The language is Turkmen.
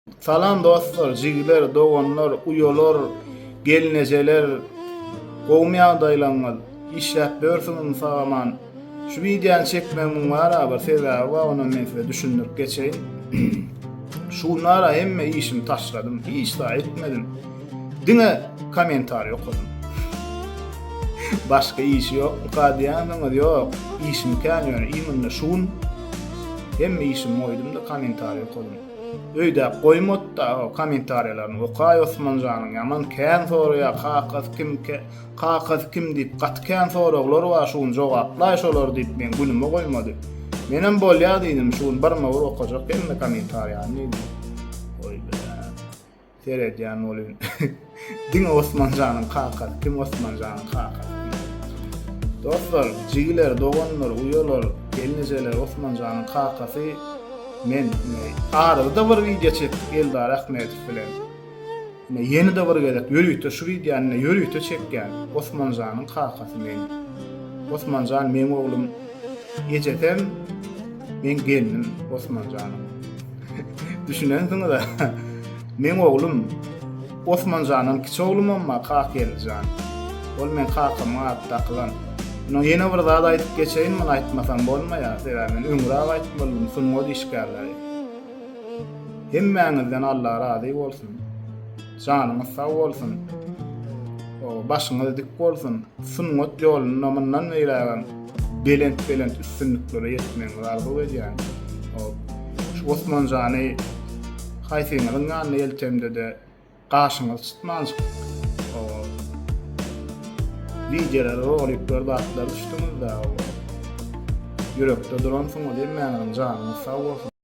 Salam dostlar, jigler, dogonlar, uyolar, gelnejeler, gowmya daýlanlar, işläp börsüň sagaman. Şu videony çekmegiň barabir sebäbi bar, onu men size düşündirip geçeýin. Şunlara hemme işimi taşladym, hiç da etmedim. Diňe komentar okudum. Başka iş yok, kadiýanyň yok, işim känýär, iminde şun. Hemme işimi oýdum da komentar okudum. Öýde goýmotda o komentarlaryny okaý Osmanjanyň ýaman kän soraýa kakaz kim diýip gatken soraglar bar, şuny jogaplaýşolar diýip men günüme goýmady. Menem bolýar diýdim, şuny barma ur okajak hemme komentarlaryny. Oý be. Seredýän bolýan. Diňe Osmanjanyň kakaz kim Osmanjanyň kakaz. Dostlar, jigler, doganlar, uyolar, gelnejeler Osmanjanyň kakasy men arada bir video çekip Eldar Ahmetov bilen. Yeni de bir gelip yürüýte şu videony yürüýte çekgen Osmanjanyň kakasy men. Osmanjan men oglum ýejetem, men geldim Osmanjanyň. Düşünensiňiz da men oglum Osmanjanyň kiçi oglum amma kak geljan. Ol men kakama atdaklan. No yeni bir zat aýdyp geçeýin, men aýtmasam bolmaýar. Sebäbi men öňre aýdyp boldum, sunma işgärleri. Hemmäňizden Allah razy bolsun. Janyňyz sag bolsun. O başyňyz dik bolsun. Sunmat ýoluny namyndan meýlägän belent üstünliklere ýetmeň arzu edýän. O şu Osmanjany haýsyňyň ýanyna eltemde de gaşyňyz tutmanjyk. Videolar olyp berbatlar düşdüňiz da. Yürekde duran soňa diýmän janyňyz sag bolsun.